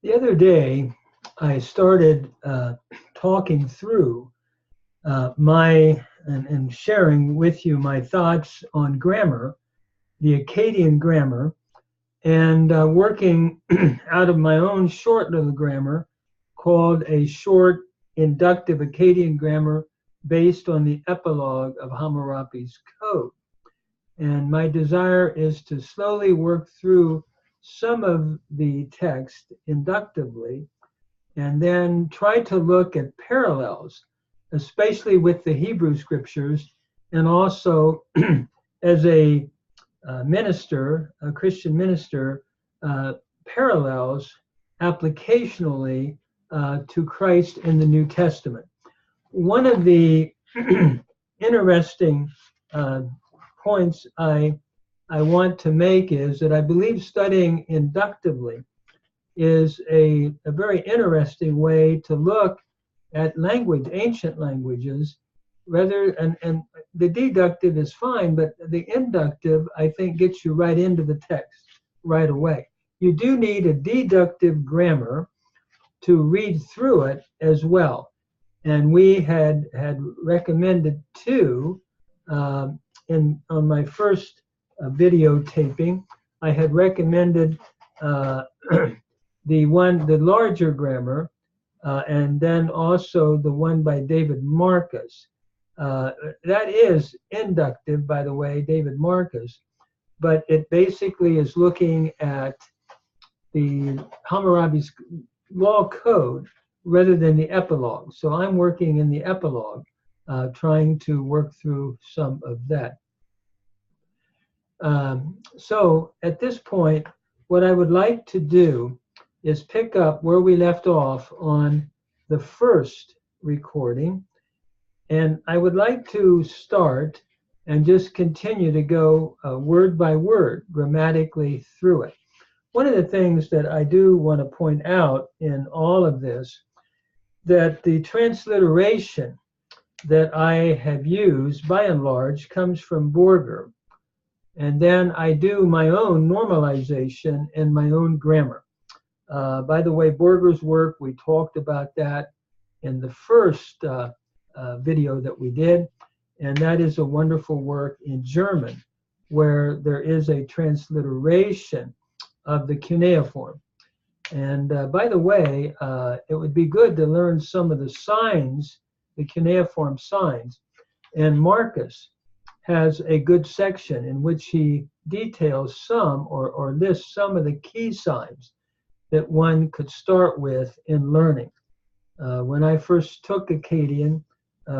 The other day, I started talking through and sharing with you my thoughts on grammar, the Akkadian grammar, and working out of my own short little grammar called a short inductive Akkadian grammar based on the epilogue of Hammurapi's code. And my desire is to slowly work through some of the text inductively and then try to look at parallels, especially with the Hebrew scriptures, and also as a minister, a Christian minister, parallels applicationally to Christ in the New Testament. One of the interesting points I want to make is that I believe studying inductively is a very interesting way to look at language, ancient languages, and the deductive is fine, but the inductive, I think, gets you right into the text right away. You do need a deductive grammar to read through it as well. And we had recommended two on my first videotaping. I had recommended the larger grammar, and then also the one by David Marcus. That is inductive, by the way, David Marcus, but it basically is looking at the Hammurabi's law code rather than the epilogue. So I'm working in the epilogue, trying to work through some of that. So at this point, what I would like to do is pick up where we left off on the first recording. And I would like to start and just continue to go word by word, grammatically through it. One of the things that I do want to point out in all of this, that the transliteration that I have used, by and large, comes from Borger. And then I do my own normalization and my own grammar. By the way, Borger's work, we talked about that in the first video that we did, and that is a wonderful work in German, where there is a transliteration of the cuneiform. And by the way, it would be good to learn some of the signs, the cuneiform signs, and Marcus has a good section in which he details some or lists some of the key signs that one could start with in learning. When I first took Akkadian,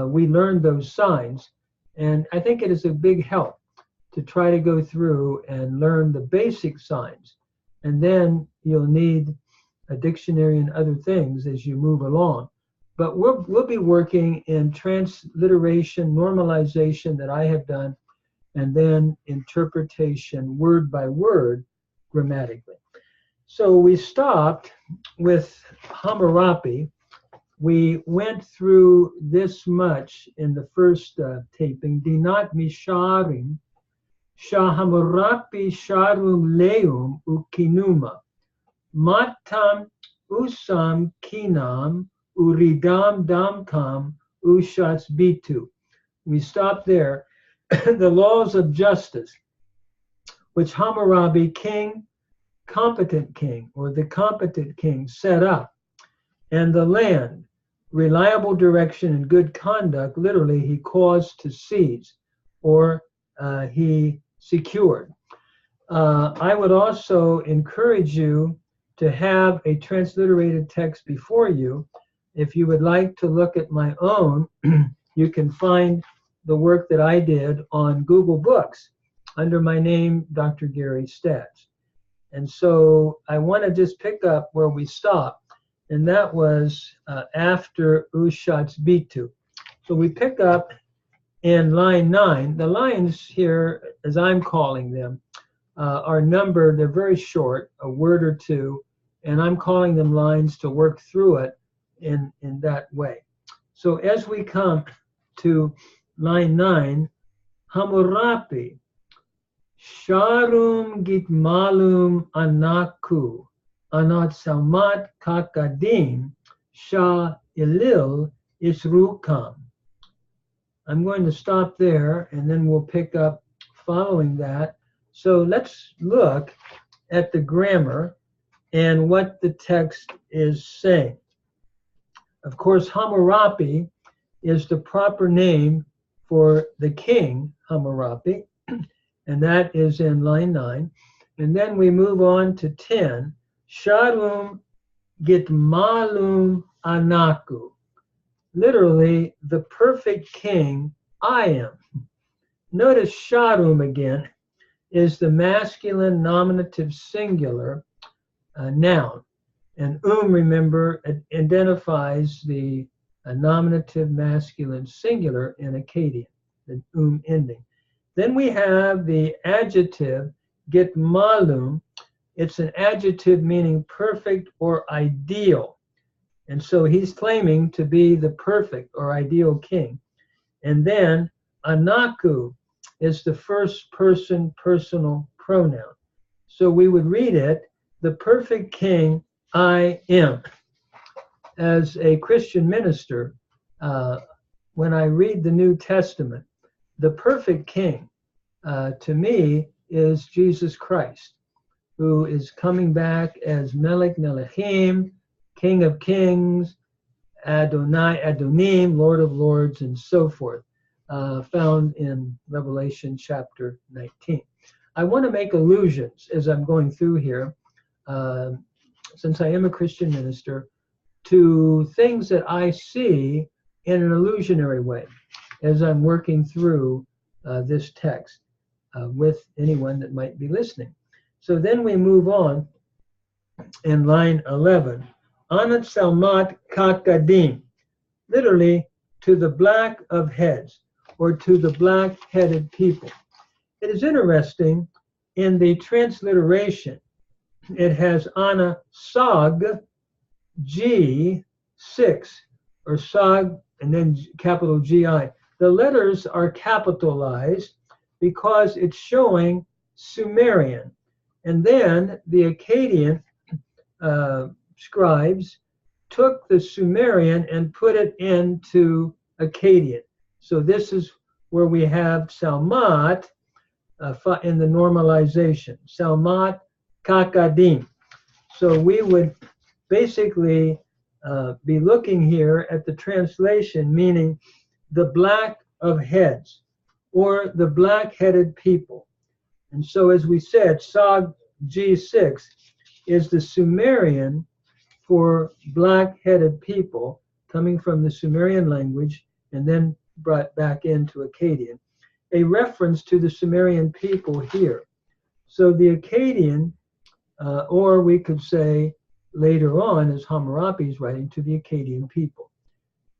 we learned those signs, and I think it is a big help to try to go through and learn the basic signs, and then you'll need a dictionary and other things as you move along. But we'll be working in transliteration, normalization that I have done, and then interpretation word by word grammatically. So we stopped with Hammurapi. We went through this much in the first taping. Dinat misharim, Shah Hammurapi sharum leum ukinuma, matam usam kinam uridam damkam ushats bitu. We stopped there. The laws of justice, which Hammurabi competent king, or the competent king, set up, and the land, reliable direction and good conduct, literally he caused to seize, or he secured. I would also encourage you to have a transliterated text before you. If you would like to look at my own, you can find the work that I did on Google Books under my name, Dr. Gary Stats. And so I want to just pick up where we stopped, and that was after Ushats Bitu. So we pick up in line 9. The lines here, as I'm calling them, are numbered. They're very short, a word or two, and I'm calling them lines to work through it in that way. So as we come to line 9, Hammurapi, Sharum Gitmalum Anaku, anat salmat kakadim sha ilil isrukam. I'm going to stop there, and then we'll pick up following that. So let's look at the grammar and what the text is saying. Of course, Hammurapi is the proper name for the king Hammurapi, and that is in line 9. And then we move on to 10. Shalom Gitmalum Anaku. Literally, the perfect king I am. Notice Shalom again is the masculine nominative singular noun. And remember, identifies the nominative masculine singular in Akkadian, the ending. Then we have the adjective Gitmalum. It's an adjective meaning perfect or ideal. And so he's claiming to be the perfect or ideal king. And then Anaku is the first person personal pronoun. So we would read it, the perfect king I am. As a Christian minister, when I read the New Testament, the perfect king to me is Jesus Christ, who is coming back as Melech Melechim, King of Kings, Adonai Adonim, Lord of Lords, and so forth, found in Revelation chapter 19. I want to make allusions as I'm going through here, since I am a Christian minister, to things that I see in an illusionary way as I'm working through this text with anyone that might be listening. So then we move on in line 11. Anat Salmat Kakadim, literally to the black of heads, or to the black-headed people. It is interesting, in the transliteration, it has Ana Sag G6, or Sag, and then capital GI. The letters are capitalized because it's showing Sumerian. And then the Akkadian scribes took the Sumerian and put it into Akkadian. So this is where we have Salmat in the normalization. Salmat Kakadim. So we would basically be looking here at the translation, meaning the black of heads, or the black-headed people. And so as we said, Sag G6 is the Sumerian for black-headed people, coming from the Sumerian language and then brought back into Akkadian, a reference to the Sumerian people here. So the Akkadian, or we could say later on, as Hammurapi is writing, to the Akkadian people.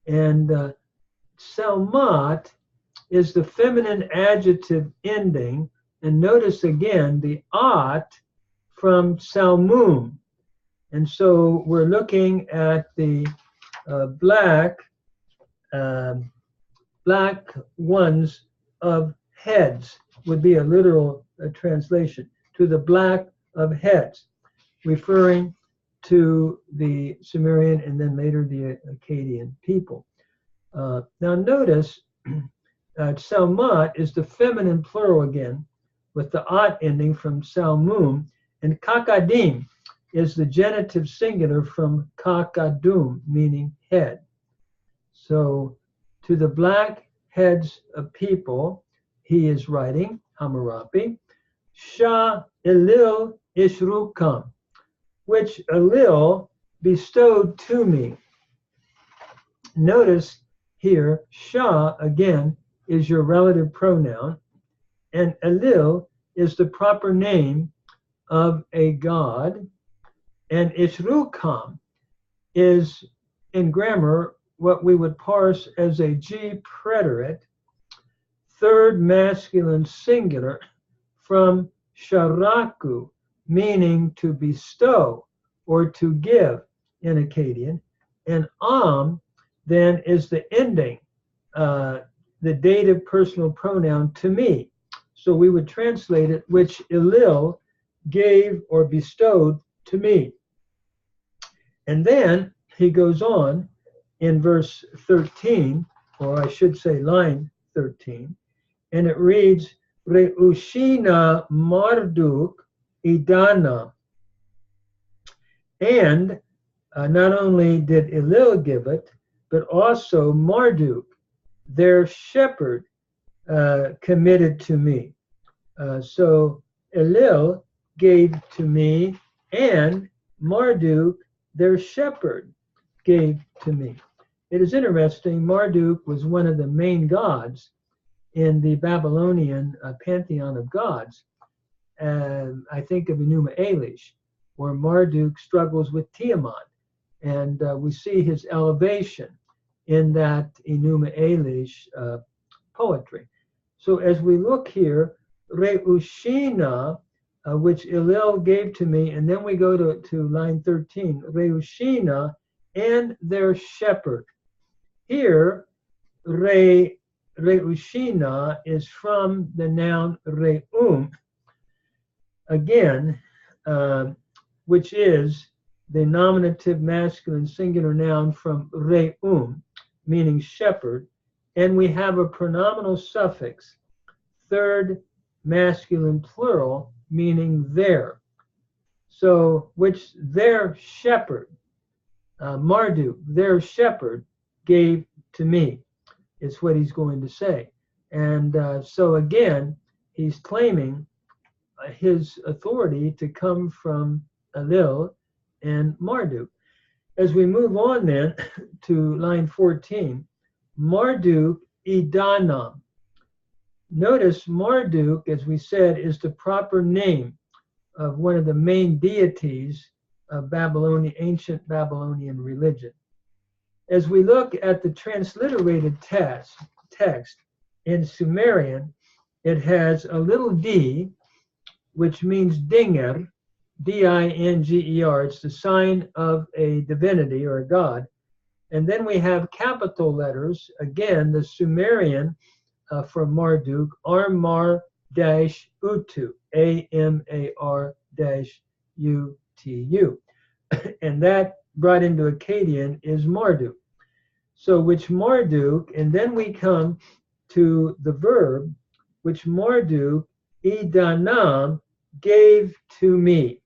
And Salmat is the feminine adjective ending, and notice again the at from Salmum. And so we're looking at the black ones of heads, would be a literal translation, to the black of heads, referring to the Sumerian and then later the Akkadian people. Now notice Salmat is the feminine plural again, with the at ending from Salmum, and Kakadim is the genitive singular from Kakadum, meaning head. So to the black heads of people, he is writing, Hammurapi, Sha Elil Ishrukam, which Elil bestowed to me. Notice here, Sha, again, is your relative pronoun, and Elil is the proper name of a god, and Ishrukam is, in grammar, what we would parse as a G preterite, third masculine singular from Sharaku, meaning to bestow or to give in Akkadian, and then is the ending, the dative personal pronoun to me. So we would translate it, which Elil gave or bestowed to me. And then he goes on in verse 13, or I should say line 13, and it reads, Reushina Marduk Idana. And not only did Elil give it, but also Marduk, their shepherd, committed to me. So Elil gave to me, and Marduk, their shepherd, gave to me. It is interesting, Marduk was one of the main gods in the Babylonian pantheon of gods. I think of Enuma Elish, where Marduk struggles with Tiamat. And we see his elevation in that Enuma Elish poetry. So as we look here, Reushina, which Elil gave to me, and then we go to line 13, Reushina and their shepherd. Here, Reushina is from the noun Reum, again, which is the nominative masculine singular noun from Reum, meaning shepherd, and we have a pronominal suffix, third masculine plural, meaning their. So, which their shepherd, Marduk, their shepherd, gave to me, is what he's going to say. And so again, he's claiming his authority to come from Elil and Marduk. As we move on then to line 14, Marduk Idana. Notice Marduk, as we said, is the proper name of one of the main deities of ancient Babylonian religion. As we look at the transliterated text in Sumerian, it has a little d, which means dinger, D-I-N-G-E-R. It's the sign of a divinity or a god. And then we have capital letters, again, the Sumerian for Marduk, Amar-Utu, A-M-A-R-U-T-U. And that brought into Akkadian is Marduk. So which Marduk, and then we come to the verb, which Marduk, Idanam, gave to me.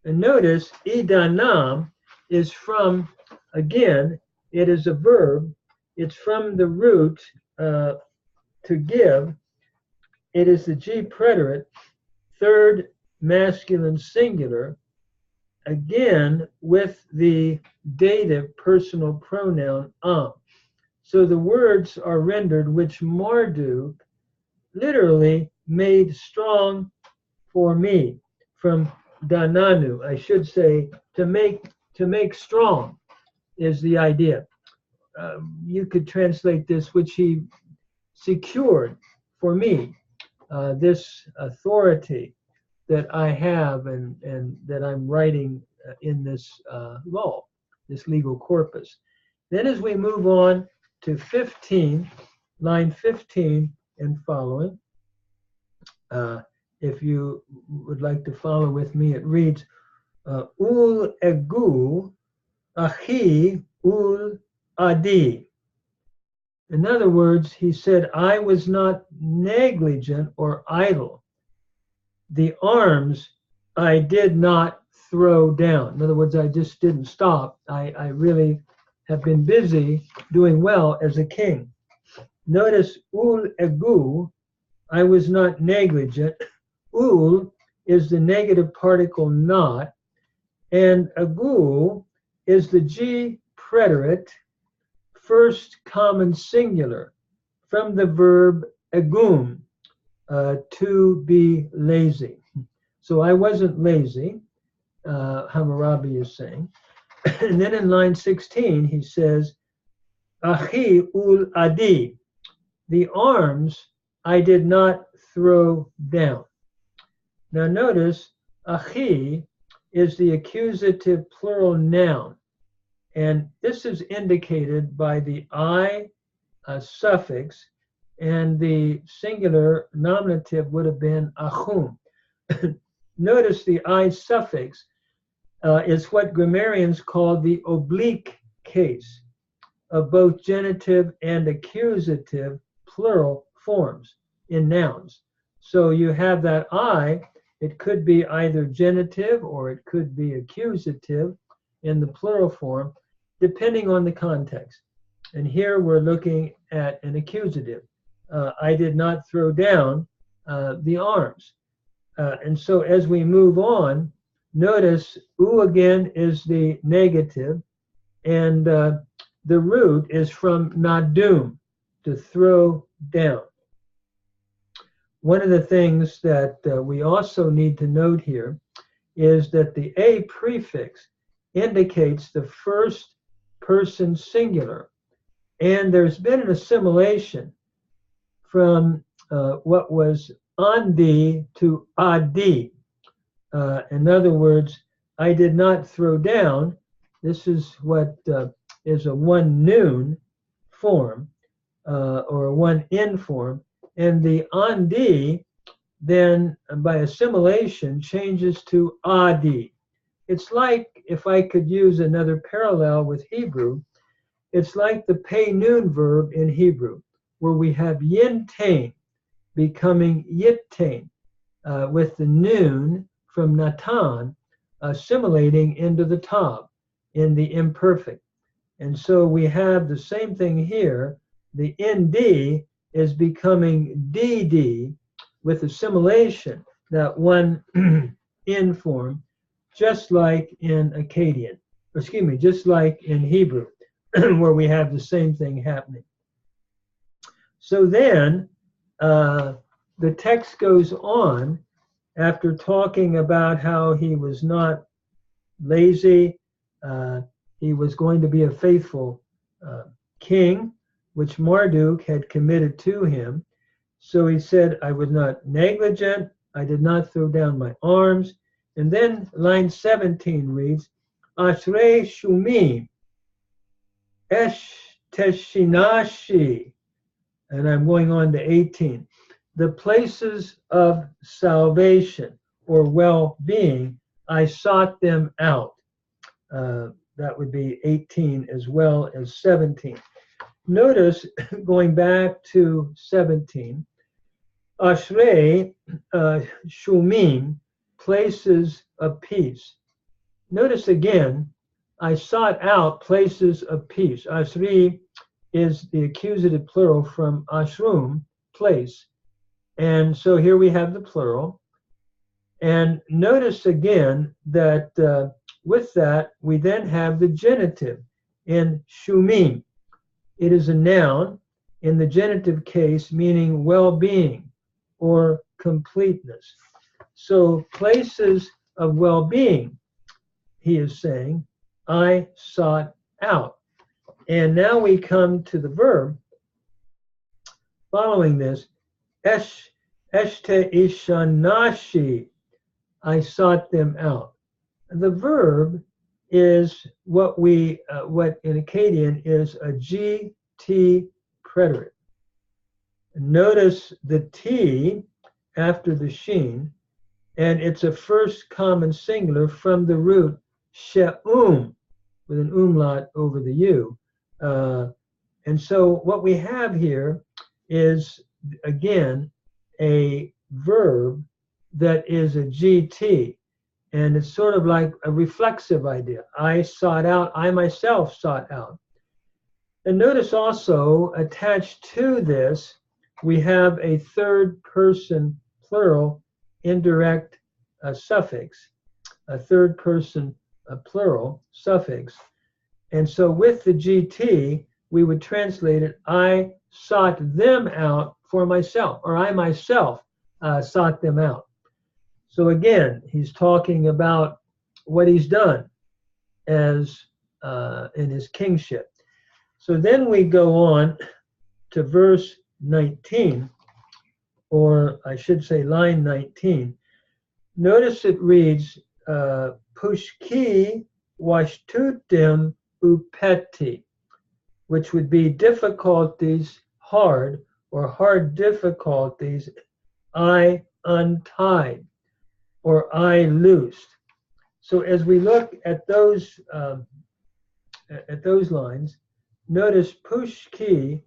And notice, Idanam is from, again, it is a verb. It's from the root to give. It is the G preterite, third masculine singular, again with the dative personal pronoun am. So the words are rendered, which Marduk literally made strong for me, from dananu, I should say, to make strong is the idea. You could translate this, which he secured for me, this authority that I have and that I'm writing in this law, this legal corpus. Then as we move on to 15, line 15 and following, if you would like to follow with me, it reads, Ul egu achi ul adi. In other words, he said, I was not negligent or idle. The arms I did not throw down. In other words, I just didn't stop. I really have been busy doing well as a king. Notice ul egu, I was not negligent. Ul is the negative particle not, and egu is the G preterite, first common singular, from the verb egum, to be lazy. So I wasn't lazy, Hammurapi is saying. And then in line 16, he says, Achi ul adi, the arms I did not throw down. Now notice, achi is the accusative plural noun. And this is indicated by the I suffix, and the singular nominative would have been achum. Notice the I suffix is what grammarians call the oblique case of both genitive and accusative plural forms in nouns. So you have that I, it could be either genitive or it could be accusative in the plural form, depending on the context. And here we're looking at an accusative. I did not throw down the arms. And so as we move on, notice U again is the negative, and the root is from nadum, to throw down. One of the things that we also need to note here is that the A prefix indicates the first person singular. And there's been an assimilation from what was andi to adi. In other words, I did not throw down. This is what is a one noon form or a one in form. And the andi then by assimilation changes to adi. It's like, if I could use another parallel with Hebrew, it's like the pay noon verb in Hebrew, where we have yintain becoming yittain, with the noon from natan assimilating into the tav in the imperfect. And so we have the same thing here. The nd is becoming dd with assimilation, that one in form, just like in Akkadian, or excuse me, just like in Hebrew, where we have the same thing happening. So then the text goes on after talking about how he was not lazy, he was going to be a faithful king, which Marduk had committed to him. So he said, I was not negligent, I did not throw down my arms. And then line 17 reads, Ashrei Shumim, Esh Teshinashi, and I'm going on to 18. The places of salvation or well-being, I sought them out. That would be 18 as well as 17. Notice, going back to 17, Ashrei Shumim, places of peace. Notice again, I sought out places of peace. Ashri is the accusative plural from ashrum, place. And so here we have the plural. And notice again that with that, we then have the genitive in shumim. It is a noun in the genitive case, meaning well-being or completeness. So places of well-being, he is saying, I sought out. And now we come to the verb following this, eshte ishanashi, I sought them out. The verb is what in Akkadian is a GT preterite. Notice the T after the sheen, and it's a first common singular from the root she'um, with an umlaut over the U. And so what we have here is, again, a verb that is a GT. And it's sort of like a reflexive idea. I sought out, I myself sought out. And notice also, attached to this, we have a third person plural indirect suffix, a third person plural suffix. And so with the GT, we would translate it, I sought them out for myself, or I myself sought them out. So again, he's talking about what he's done as in his kingship. So then we go on to verse 19, or I should say line 19. Notice it reads, Pushki washtutim upeti, which would be difficulties hard, or hard difficulties I untied, or I loosed. So as we look at those lines, notice pushki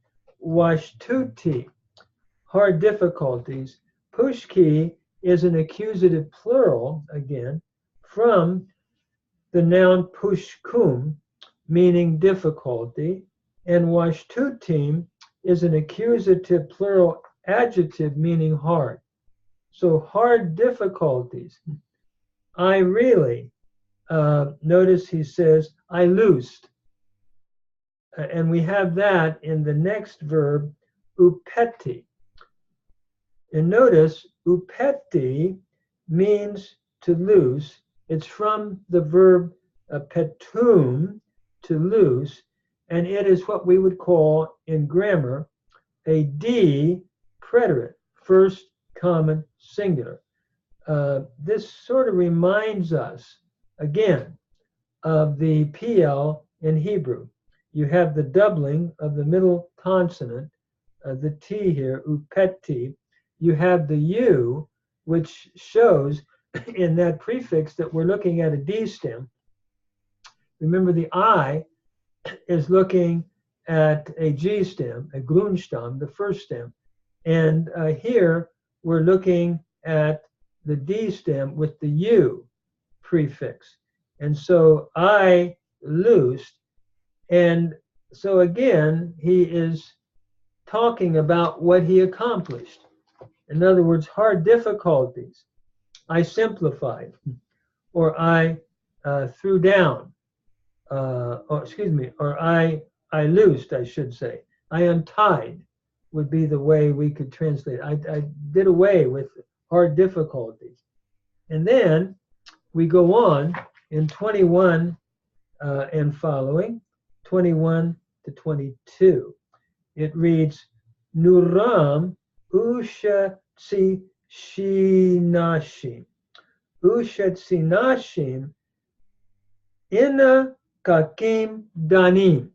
washtuti, hard difficulties. Pushki is an accusative plural, again, from the noun pushkum, meaning difficulty, and washtutim is an accusative plural adjective meaning hard. So hard difficulties. I really, notice he says, I loosed. And we have that in the next verb, upeti. And notice, upeti means to loose. It's from the verb petum, to loose, and it is what we would call in grammar a D preterite, first common singular. This sort of reminds us, again, of the PL in Hebrew. You have the doubling of the middle consonant, the T here, upeti. You have the U, which shows in that prefix that we're looking at a D stem. Remember, the I is looking at a G stem, a Grundstamm, the first stem. And here we're looking at the D stem with the U prefix. And so I loosed. And so again, he is talking about what he accomplished. In other words, hard difficulties. I simplified, or I threw down, or I loosed, I should say. I untied would be the way we could translate it. I did away with hard difficulties. And then we go on in 21 and following, 21 to 22. It reads, Nuram usha tsi shinashim. Usha tsinashim ina kakim danim.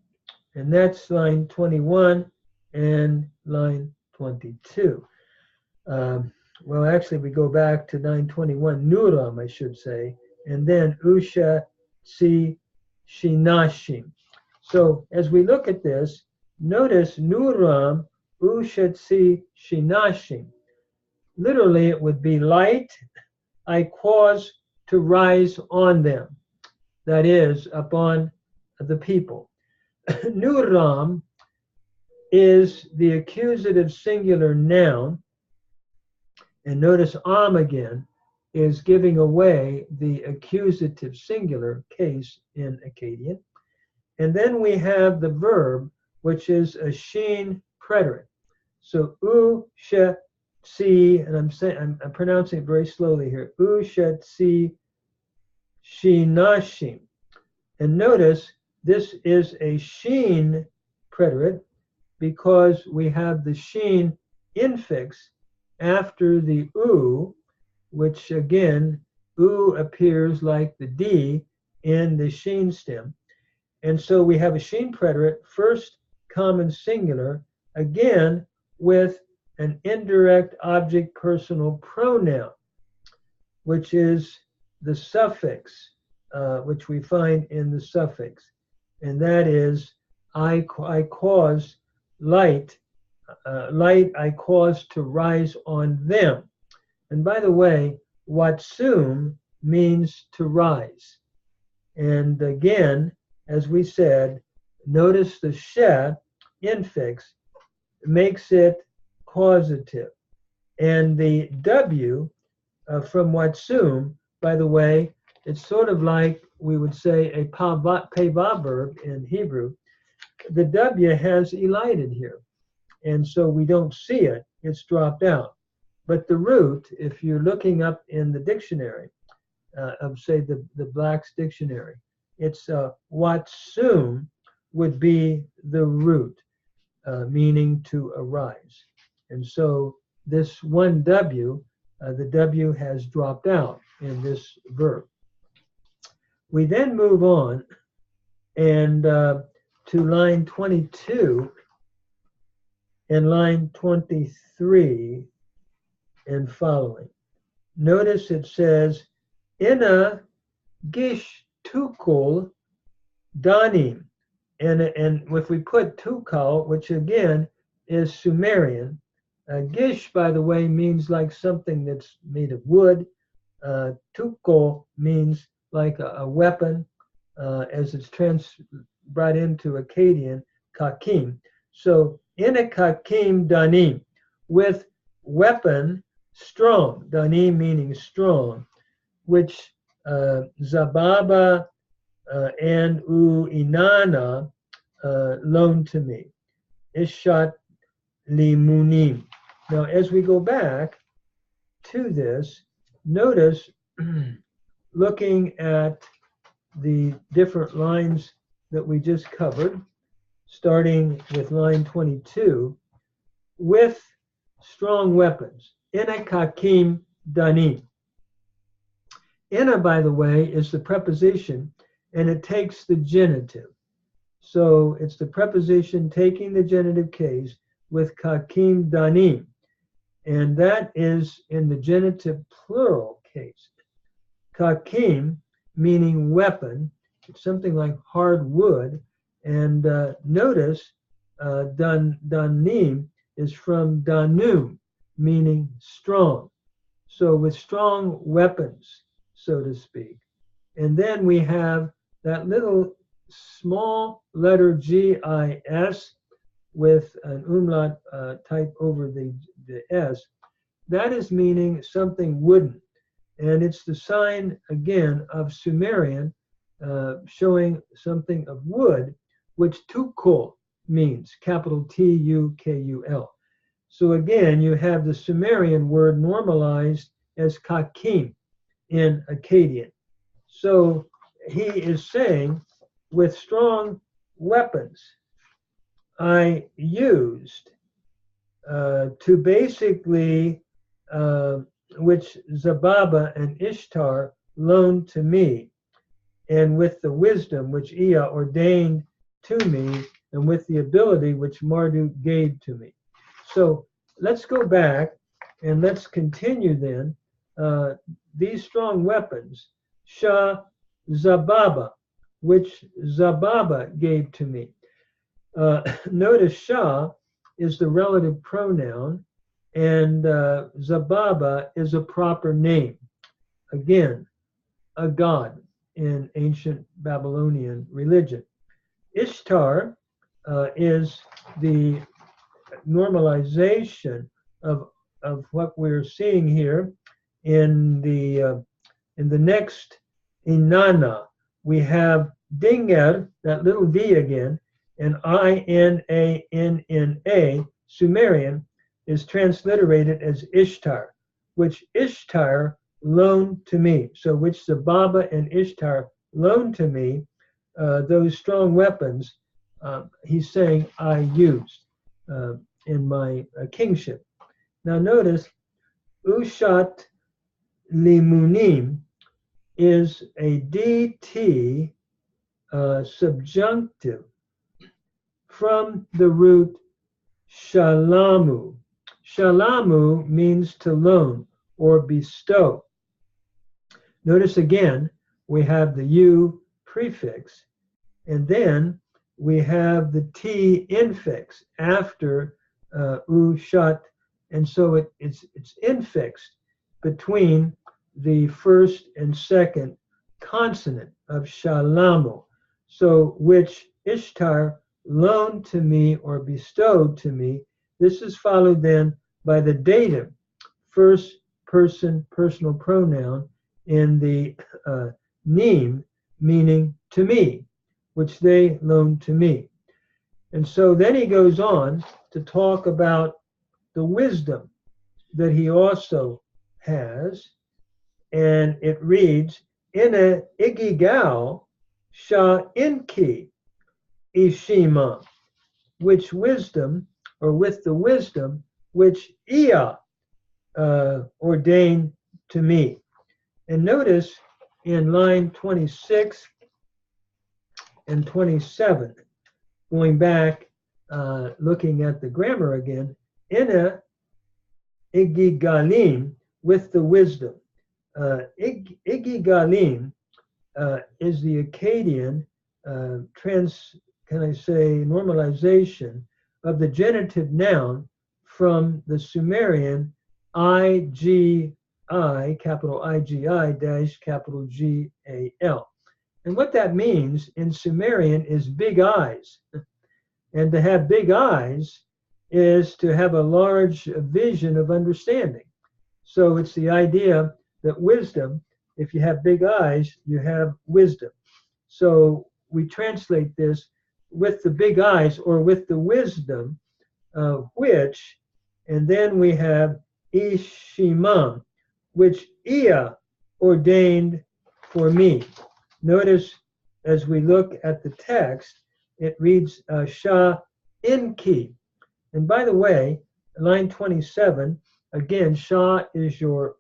And that's line 21 and line 22. Well, actually, we go back to line 21, Nuram, I should say, and then Usha Si Shinashim. So as we look at this, notice Nuram Usha Si Shinashim. Literally, it would be light I cause to rise on them, that is, upon the people. Nuram is the accusative singular noun, and notice am again is giving away the accusative singular case in Akkadian. And then we have the verb, which is a shin preterite. So u she tsi, and I'm pronouncing it very slowly here. U she tsi shinashim. And notice this is a shin preterite because we have the shin infix after the u, which again, u appears like the D in the shin stem. And so we have a shin preterite, first common singular, again with an indirect object personal pronoun, which is the suffix, which we find in the suffix. And that is, I cause light, light I cause to rise on them. And by the way, watsum means to rise. And again, as we said, notice the she infix makes it causative. And the W from watsum, by the way, it's sort of like we would say a peva verb in Hebrew. The W has elided here. And so we don't see it, it's dropped out. But the root, if you're looking up in the dictionary, of say the Black's dictionary, it's watsum would be the root, meaning to arise. And so this one W, the W has dropped out in this verb. We then move on and to line 22 and line 23 and following. Notice it says, Ina Gish tukul danim. And if we put tukal, which again is Sumerian, gish, by the way, means like something that's made of wood. Tukul means like a weapon, as it's brought into Akkadian, kakim. So in a kakim danim, with weapon strong, danim meaning strong, which Zababa and Inanna loaned to me. Ishat limunim. Now, as we go back to this, notice looking at the different lines that we just covered, starting with line 22, with strong weapons. Ena kakim danim. Ena, by the way, is the preposition, and it takes the genitive. So it's the preposition taking the genitive case with kakim danim. And that is in the genitive plural case. Kakim, meaning weapon, it's something like hard wood. And notice danim is from danum, meaning strong. So with strong weapons, so to speak. And then we have that little small letter GIS with an umlaut type over the S. That is meaning something wooden. And it's the sign, again, of Sumerian, showing something of wood, which tukul means, capital Tukul. So again, you have the Sumerian word normalized as kakim in Akkadian. So he is saying, with strong weapons, I used to basically, which Zababa and Ishtar loaned to me, and with the wisdom which Ea ordained to me, and with the ability which Marduk gave to me. So let's go back and let's continue then. These strong weapons, Shah Zababa, which Zababa gave to me. Notice Shah is the relative pronoun, and Zababa is a proper name. Again, a god in ancient Babylonian religion. Ishtar is the normalization of what we're seeing here in the next Inanna. We have Dinger, that little D again, and Inanna, Sumerian, is transliterated as Ishtar, which Ishtar loaned to me. So which Zababa and Ishtar loaned to me, those strong weapons, he's saying I used in my kingship. Now notice, Ushat limunim is a DT subjunctive from the root shalamu. Shalamu means to loan or bestow. Notice again, we have the U prefix, and then we have the T infix after ushat, and so it's infixed between the first and second consonant of shalamu. So which Ishtar loaned to me or bestowed to me. This is followed then by the dative, first person personal pronoun in the neem, meaning to me, which they loaned to me. And so then he goes on to talk about the wisdom that he also has, and it reads, Ina igigal sha inki ishima, which wisdom, or with the wisdom which Ea ordained to me. And notice in line 26 and 27, going back, looking at the grammar again, Ina igigalim, with the wisdom. Igigalim is the Akkadian normalization of the genitive noun from the Sumerian IGI, capital IGI dash capital GAL. And what that means in Sumerian is big eyes. And to have big eyes is to have a large vision of understanding. So it's the idea that wisdom, if you have big eyes, you have wisdom. So we translate this with the big eyes or with the wisdom, which, and then we have Ishimam, which Ea ordained for me. Notice as we look at the text, it reads Sha Inki. And by the way, line 27, again, Sha is your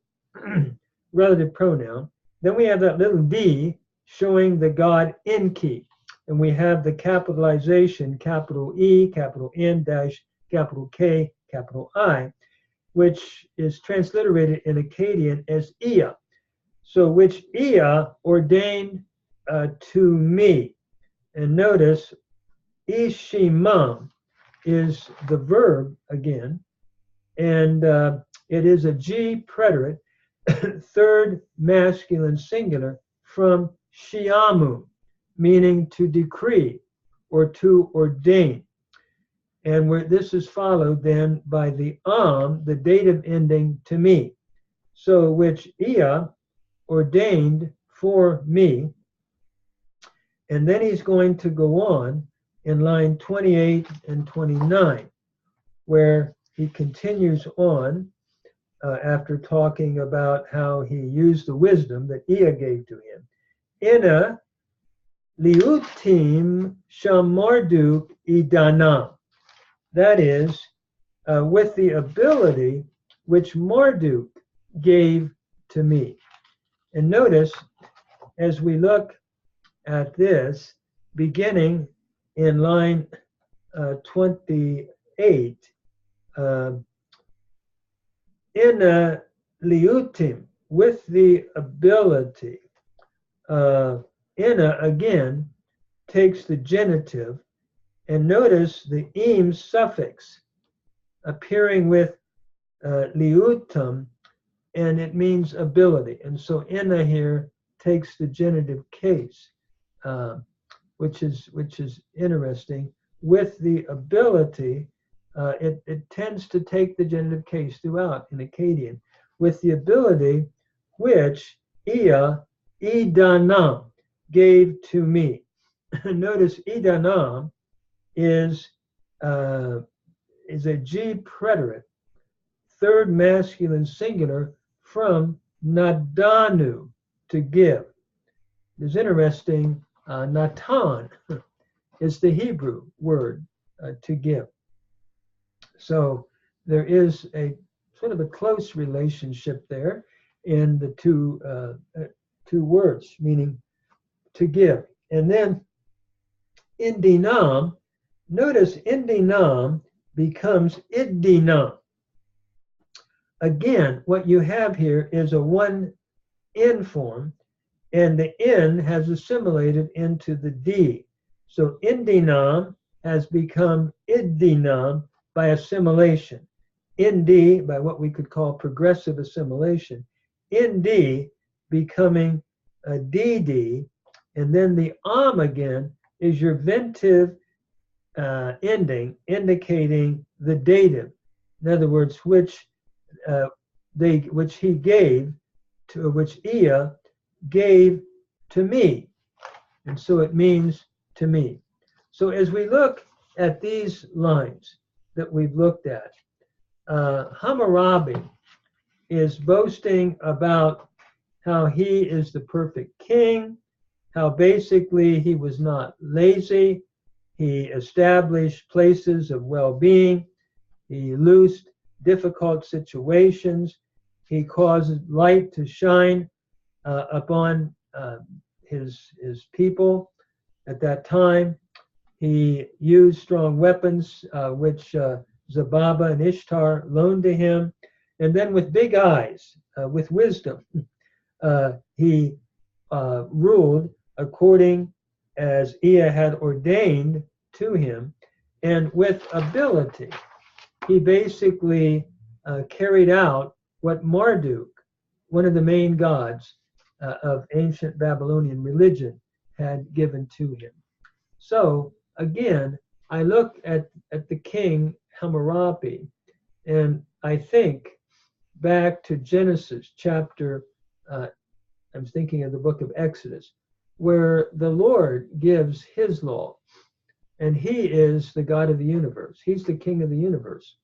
relative pronoun. Then we have that little d showing the god Enki. And we have the capitalization, capital E, capital N dash, capital K, capital I, which is transliterated in Akkadian as Ea. So which Ea ordained to me. And notice, Ishimam is the verb again, and it is a G preterite, third masculine singular from Shiamu, meaning to decree or to ordain. And this is followed then by the the dative ending to me. So which Ea ordained for me. And then he's going to go on in line 28 and 29, where he continues on after talking about how he used the wisdom that Ea gave to him. Ina liutim shamarduk idanam. That is, with the ability which Marduk gave to me. And notice, as we look at this, beginning in line 28, in liutim, with the ability, ina again takes the genitive, and notice the im suffix appearing with liutum, and it means ability. And so ina here takes the genitive case, which is interesting. With the ability, it tends to take the genitive case throughout in Akkadian. With the ability which Ea idanam gave to me. Notice idanam is a G preterite, third masculine singular from nadanu, to give. It's interesting, natan is the Hebrew word to give. So there is a sort of a close relationship there in the two words, meaning to give. And then indinam, notice indinam becomes iddinam. Again, what you have here is a one N form, and the N has assimilated into the D. So indinam has become iddinam by assimilation. Indi by what we could call progressive assimilation. Indi becoming a DD, and then the again is your ventive ending, indicating the dative. In other words, which he gave to, which Ea gave to me, and so it means to me. So as we look at these lines that we've looked at, Hammurapi is boasting about how he is the perfect king, how basically he was not lazy, he established places of well-being, he loosed difficult situations, he caused light to shine upon his people at that time. He used strong weapons, which Zababa and Ishtar loaned to him. And then with big eyes, with wisdom, he ruled according as Ea had ordained to him, and with ability. He basically carried out what Marduk, one of the main gods of ancient Babylonian religion, had given to him. So again, I look at the king Hammurapi, and I think back to Genesis chapter, I'm thinking of the book of Exodus, where the Lord gives his law, and he is the God of the universe. He's the king of the universe.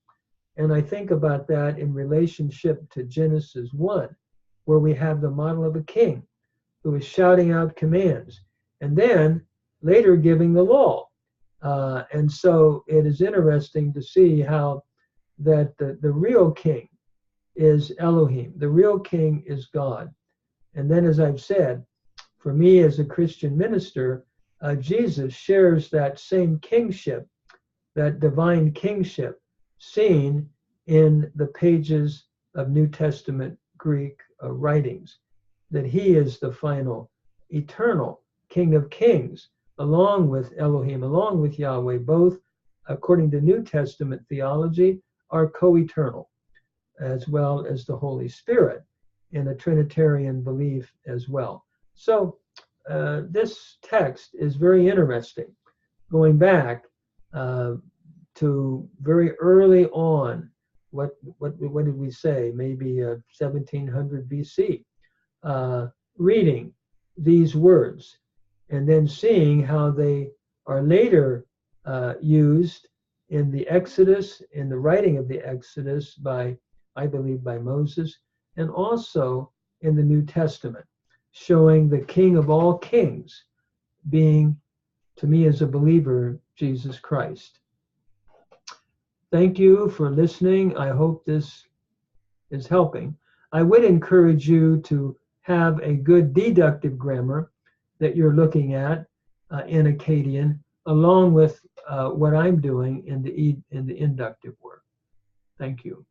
And I think about that in relationship to Genesis 1, where we have the model of a king who is shouting out commands, and then later giving the law. And so it is interesting to see how that the real king is Elohim. The real king is God. And then, as I've said, for me as a Christian minister, Jesus shares that same kingship, that divine kingship, seen in the pages of New Testament Greek writings, that he is the final, eternal King of Kings, along with Elohim, along with Yahweh, both, according to New Testament theology, are co-eternal, as well as the Holy Spirit, in a Trinitarian belief as well. So this text is very interesting, going back to very early on. What did we say? Maybe 1700 BC. Reading these words and then seeing how they are later used in the Exodus, in the writing of the Exodus by, I believe, by Moses, and also in the New Testament, showing the King of all kings being, to me as a believer, Jesus Christ. Thank you for listening. I hope this is helping. I would encourage you to have a good deductive grammar that you're looking at in Akkadian, along with what I'm doing in the inductive work. Thank you.